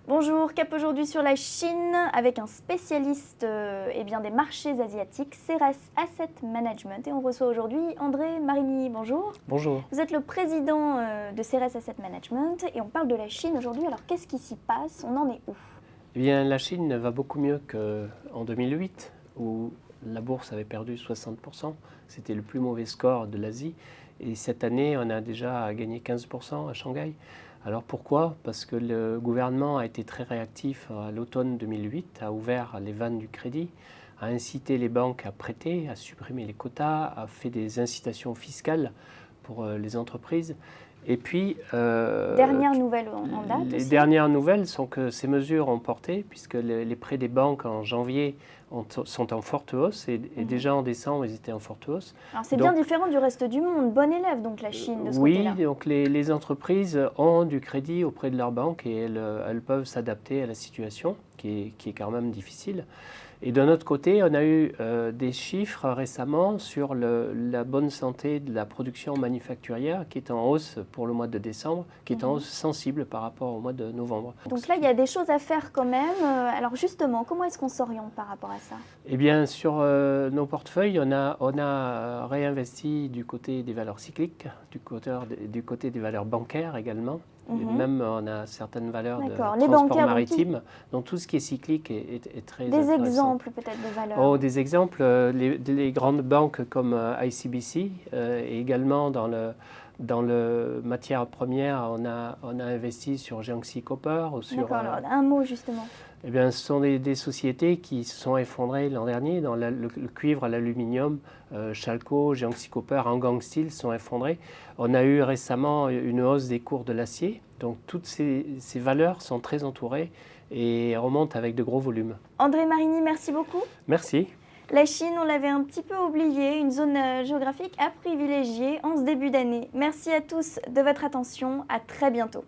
Bonjour, cap aujourd'hui sur la Chine avec un spécialiste des marchés asiatiques, Ceres Asset Management. Et on reçoit aujourd'hui André Marigny. Bonjour. Bonjour. Vous êtes le président de Ceres Asset Management et on parle de la Chine aujourd'hui. Alors qu'est-ce qui s'y passe? On en est où? Eh bien, la Chine va beaucoup mieux qu'en 2008 où la bourse avait perdu 60%. C'était le plus mauvais score de l'Asie. Et cette année, on a déjà gagné 15% à Shanghai. Alors pourquoi? Parce que le gouvernement a été très réactif à l'automne 2008, a ouvert les vannes du crédit, a incité les banques à prêter, a supprimé les quotas, a fait des incitations fiscales pour les entreprises. Et puis, dernière nouvelle en date les aussi. dernières nouvelles sont que ces mesures ont porté, puisque les prêts des banques en janvier sont en forte hausse, et déjà en décembre, ils étaient en forte hausse. Alors c'est bien différent du reste du monde, bon élève donc la Chine de ce côté-là. Oui, donc les entreprises ont du crédit auprès de leurs banques et elles peuvent s'adapter à la situation qui est quand même difficile. Et d'un autre côté, on a eu des chiffres récemment sur la bonne santé de la production manufacturière qui est en hausse pour le mois de décembre, qui est en hausse sensible par rapport au mois de novembre. Donc là, il y a des choses à faire quand même. Alors justement, comment est-ce qu'on s'oriente par rapport à ça? Eh bien, sur nos portefeuilles, on a réinvesti du côté des valeurs cycliques, du côté des valeurs bancaires également. Et même on a certaines valeurs de transport maritime. Donc tout ce qui est cyclique est très intéressant. Des exemples peut-être de valeurs? Oh, des exemples, les grandes banques comme ICBC, et également dans le matière première, on a investi sur Jiangxi Copper. D'accord, alors un mot justement. Eh bien, ce sont des sociétés qui se sont effondrées l'an dernier dans le cuivre, l'aluminium. Chalco, Jiangxi Copper, Hangang Steel sont effondrés. On a eu récemment une hausse des cours de l'acier. Donc toutes ces valeurs sont très entourées et remontent avec de gros volumes. André Marigny, merci beaucoup. Merci. La Chine, on l'avait un petit peu oublié, une zone géographique à privilégier en ce début d'année. Merci à tous de votre attention. À très bientôt.